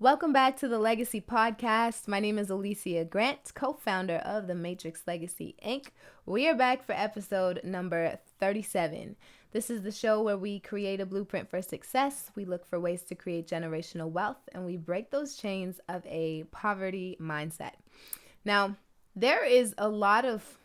Welcome back to the Legacy Podcast. My name is Olisya Grant, co-founder of the Matrix Legacy, Inc. We are back for episode number 37. This is the show where we create a blueprint for success. We look for ways to create generational wealth, and we break those chains of a poverty mindset. Now, there is a lot of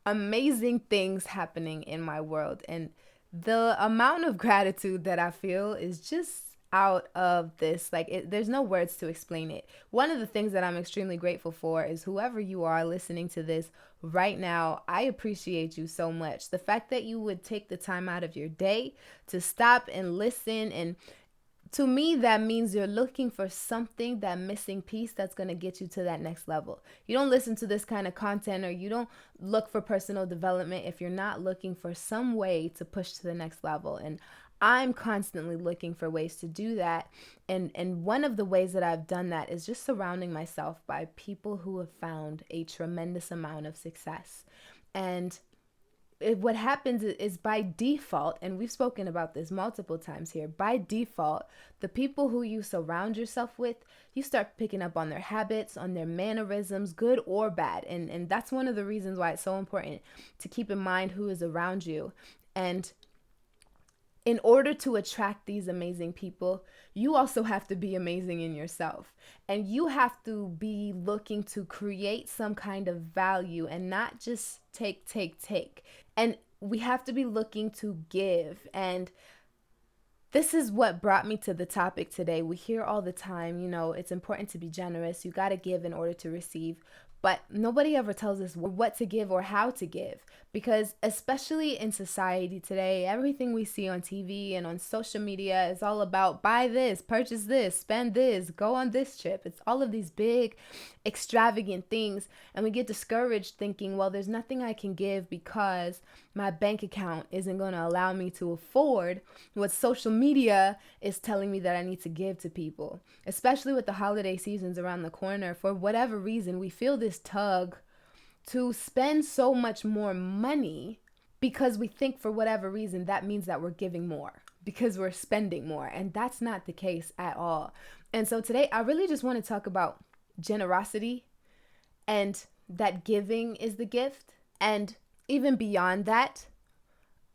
amazing things happening in my world, and the amount of gratitude that I feel is just out of this. There's no words to explain it. One of the things that I'm extremely grateful for is whoever you are listening to this right now, I appreciate you so much. The fact that you would take the time out of your day to stop and listen, and to me, that means you're looking for something, that missing piece that's going to get you to that next level. You don't listen to this kind of content, or you don't look for personal development if you're not looking for some way to push to the next level. And I'm constantly looking for ways to do that. And one of the ways that I've done that is just surrounding myself by people who have found a tremendous amount of success. And what happens is by default, and we've spoken about this multiple times here, by default, the people who you surround yourself with, you start picking up on their habits, on their mannerisms, good or bad. And that's one of the reasons why it's so important to keep in mind who is around you. And in order to attract these amazing people, you also have to be amazing in yourself. And you have to be looking to create some kind of value and not just take. And we have to be looking to give. And this is what brought me to the topic today. We hear all the time, it's important to be generous. You got to give in order to receive. But nobody ever tells us what to give or how to give, because especially in society today, everything we see on TV and on social media is all about buy this, purchase this, spend this, go on this trip. It's all of these big, extravagant things. And we get discouraged thinking, well, there's nothing I can give because my bank account isn't going to allow me to afford what social media is telling me that I need to give to people. Especially with the holiday seasons around the corner, for whatever reason, we feel this tug to spend so much more money because we think for whatever reason that means that we're giving more because we're spending more. And that's not the case at all. And so today I really just want to talk about generosity, and that giving is the gift. And even beyond that,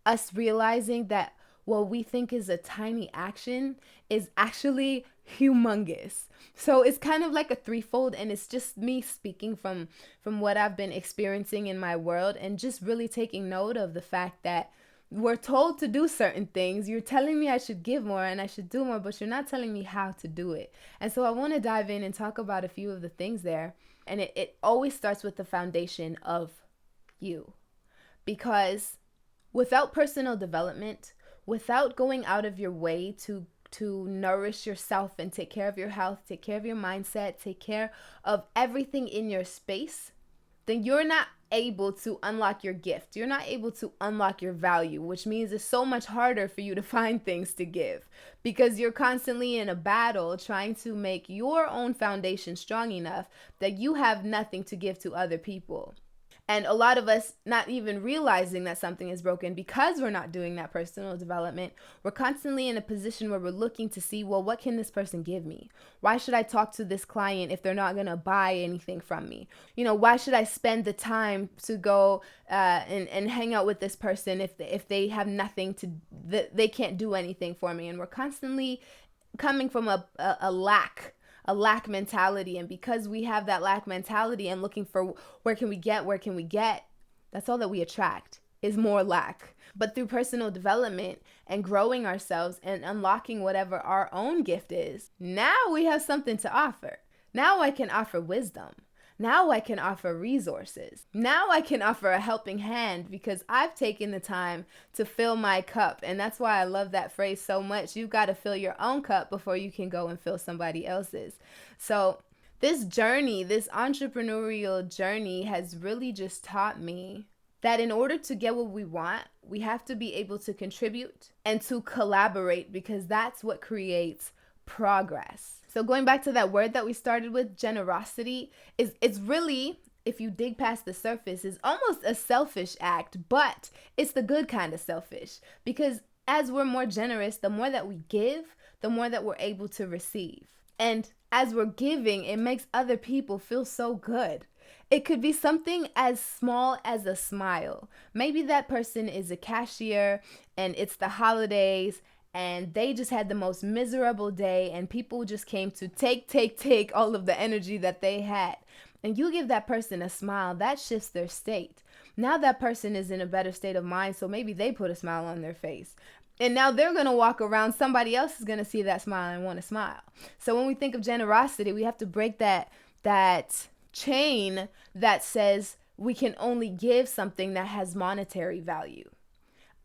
us realizing that what we think is a tiny action is actually humongous. So it's kind of like a threefold, and it's just me speaking from what I've been experiencing in my world, and just really taking note of the fact that we're told to do certain things. You're telling me I should give more and I should do more, but you're not telling me how to do it. And so I want to dive in and talk about a few of the things there. And it always starts with the foundation of you. Because without personal development, without going out of your way to nourish yourself and take care of your health, take care of your mindset, take care of everything in your space, then you're not able to unlock your gift. You're not able to unlock your value, which means it's so much harder for you to find things to give because you're constantly in a battle trying to make your own foundation strong enough that you have nothing to give to other people. And a lot of us not even realizing that something is broken because we're not doing that personal development. We're constantly in a position where we're looking to see, well, what can this person give me? Why should I talk to this client if they're not going to buy anything from me? Why should I spend the time to go and hang out with this person if they have nothing to, they can't do anything for me? And we're constantly coming from a lack mentality. And because we have that lack mentality and looking for where can we get, that's all that we attract is more lack. But through personal development and growing ourselves and unlocking whatever our own gift is, now we have something to offer. Now I can offer wisdom. Now I can offer resources. Now I can offer a helping hand because I've taken the time to fill my cup. And that's why I love that phrase so much. You've got to fill your own cup before you can go and fill somebody else's. So this journey, this entrepreneurial journey has really just taught me that in order to get what we want, we have to be able to contribute and to collaborate, because that's what creates progress. So going back to that word that we started with, generosity, it's really, if you dig past the surface, is almost a selfish act, but it's the good kind of selfish, because as we're more generous, the more that we give, the more that we're able to receive. And as we're giving, it makes other people feel so good. It could be something as small as a smile. Maybe that person is a cashier and it's the holidays and they just had the most miserable day and people just came to take all of the energy that they had. And you give that person a smile, that shifts their state. Now that person is in a better state of mind, so maybe they put a smile on their face. And now they're going to walk around, somebody else is going to see that smile and want to smile. So when we think of generosity, we have to break that chain that says we can only give something that has monetary value.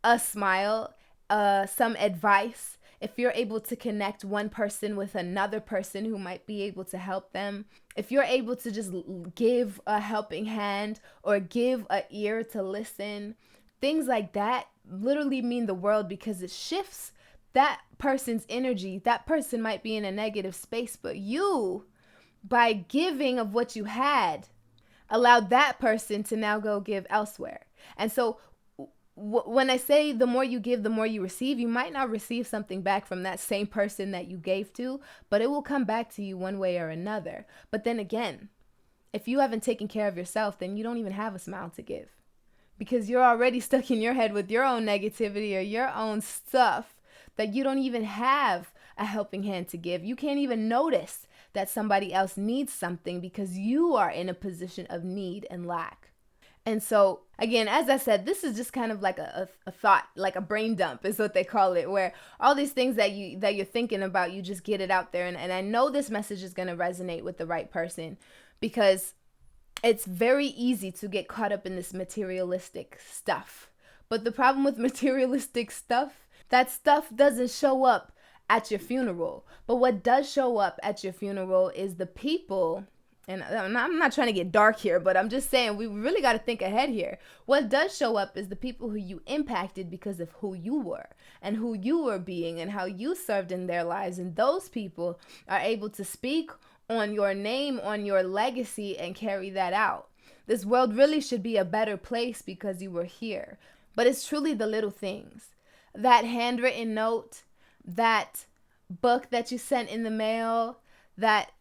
A smile, some advice. If you're able to connect one person with another person who might be able to help them, if you're able to just give a helping hand or give an ear to listen, things like that literally mean the world because it shifts that person's energy. That person might be in a negative space, but you, by giving of what you had, allowed that person to now go give elsewhere. And so when I say the more you give, the more you receive, you might not receive something back from that same person that you gave to, but it will come back to you one way or another. But then again, if you haven't taken care of yourself, then you don't even have a smile to give because you're already stuck in your head with your own negativity or your own stuff that you don't even have a helping hand to give. You can't even notice that somebody else needs something because you are in a position of need and lack. And so, again, as I said, this is just kind of like a thought, like a brain dump is what they call it, where all these things that you're thinking about, you just get it out there. And I know this message is going to resonate with the right person because it's very easy to get caught up in this materialistic stuff. But the problem with materialistic stuff, that stuff doesn't show up at your funeral. But what does show up at your funeral is the people. And I'm not trying to get dark here, but I'm just saying we really got to think ahead here. What does show up is the people who you impacted because of who you were and who you were being and how you served in their lives. And those people are able to speak on your name, on your legacy, and carry that out. This world really should be a better place because you were here. But it's truly the little things. That handwritten note, that book that you sent in the mail, that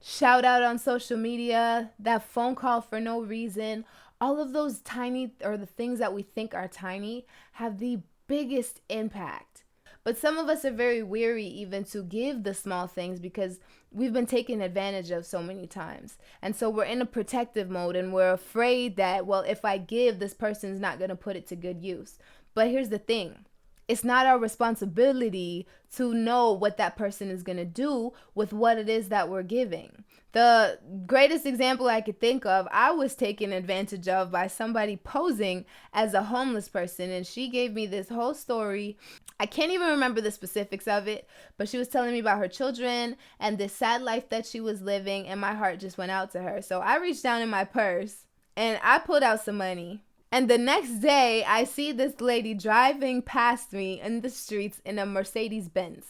shout out on social media, that phone call for no reason, all of those tiny, or the things that we think are tiny, have the biggest impact. But some of us are very weary even to give the small things because we've been taken advantage of so many times. And so we're in a protective mode and we're afraid that, well, if I give, this person's not going to put it to good use. But here's the thing. It's not our responsibility to know what that person is going to do with what it is that we're giving. The greatest example I could think of, I was taken advantage of by somebody posing as a homeless person, and she gave me this whole story. I can't even remember the specifics of it, but she was telling me about her children and this sad life that she was living, and my heart just went out to her. So I reached down in my purse and I pulled out some money. And the next day, I see this lady driving past me in the streets in a Mercedes Benz.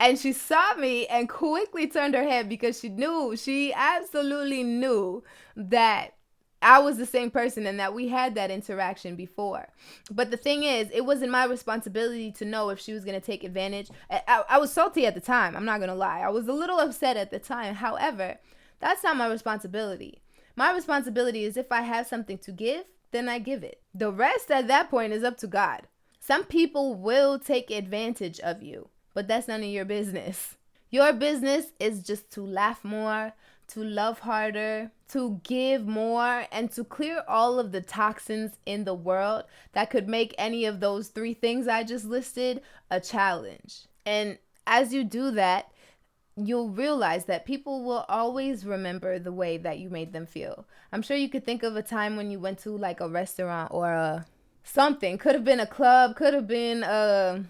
And she saw me and quickly turned her head because she absolutely knew that I was the same person and that we had that interaction before. But the thing is, it wasn't my responsibility to know if she was going to take advantage. I was salty at the time. I'm not going to lie. I was a little upset at the time. However, that's not my responsibility. My responsibility is if I have something to give, then I give it. The rest at that point is up to God. Some people will take advantage of you, but that's none of your business. Your business is just to laugh more, to love harder, to give more, and to clear all of the toxins in the world that could make any of those 3 things I just listed a challenge. And as you do that, you'll realize that people will always remember the way that you made them feel. I'm sure you could think of a time when you went to like a restaurant or something. Could have been a club, could have been a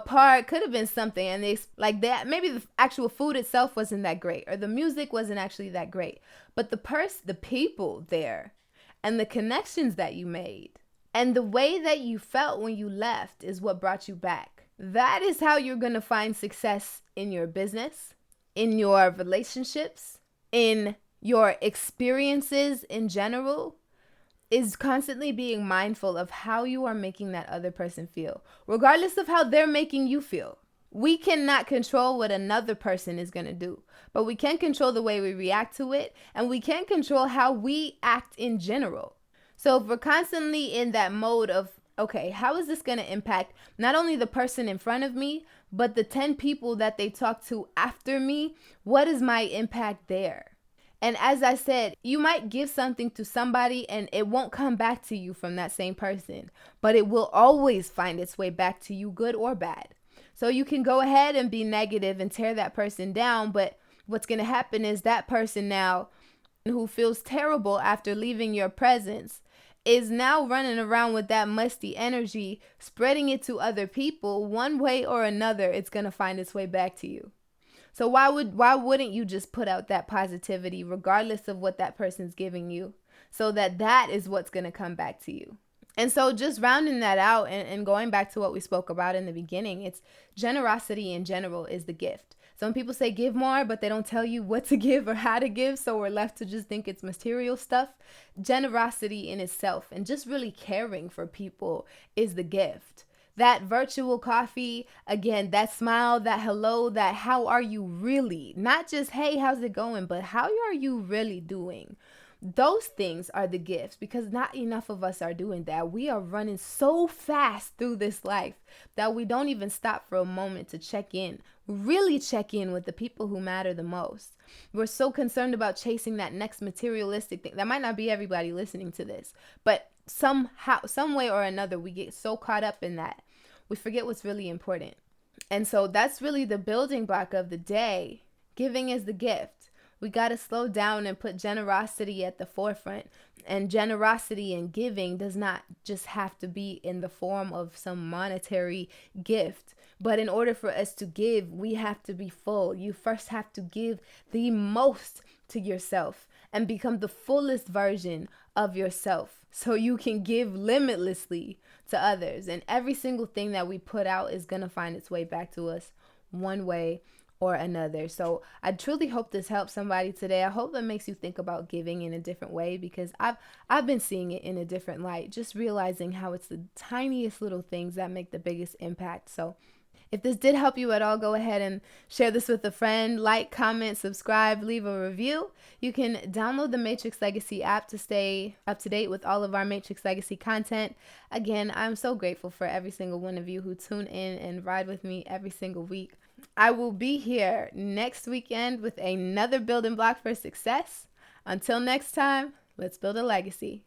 park, could have been something. And they like that. Maybe the actual food itself wasn't that great or the music wasn't actually that great. But the people there and the connections that you made and the way that you felt when you left is what brought you back. That is how you're going to find success in your business, in your relationships, in your experiences in general, is constantly being mindful of how you are making that other person feel, regardless of how they're making you feel. We cannot control what another person is going to do, but we can control the way we react to it, and we can control how we act in general. So if we're constantly in that mode of, okay, how is this going to impact not only the person in front of me, but the 10 people that they talk to after me? What is my impact there? And as I said, you might give something to somebody and it won't come back to you from that same person, but it will always find its way back to you, good or bad. So you can go ahead and be negative and tear that person down, but what's going to happen is that person now who feels terrible after leaving your presence is now running around with that musty energy, spreading it to other people. One way or another, it's going to find its way back to you. So why wouldn't you just put out that positivity regardless of what that person's giving you, so that is what's going to come back to you? And so just rounding that out and going back to what we spoke about in the beginning, it's generosity in general is the gift. Some people say give more, but they don't tell you what to give or how to give. So we're left to just think it's material stuff. Generosity in itself and just really caring for people is the gift. That virtual coffee, again, that smile, that hello, that how are you really? Not just, hey, how's it going? But how are you really doing? Those things are the gifts, because not enough of us are doing that. We are running so fast through this life that we don't even stop for a moment to check in, really check in with the people who matter the most. We're so concerned about chasing that next materialistic thing. That might not be everybody listening to this, but somehow, some way or another, we get so caught up in that. We forget what's really important. And so that's really the building block of the day. Giving is the gift. We got to slow down and put generosity at the forefront. And generosity and giving does not just have to be in the form of some monetary gift. But in order for us to give, we have to be full. You first have to give the most to yourself and become the fullest version of yourself, so you can give limitlessly to others. And every single thing that we put out is going to find its way back to us one way or another. So I truly hope this helps somebody today. I hope that makes you think about giving in a different way, because I've been seeing it in a different light, just realizing how it's the tiniest little things that make the biggest impact. So if this did help you at all, go ahead and share this with a friend. Like, comment, subscribe, leave a review. You can download the Matrix Legacy app to stay up to date with all of our Matrix Legacy content. Again, I'm so grateful for every single one of you who tune in and ride with me every single week. I will be here next weekend with another building block for success. Until next time, let's build a legacy.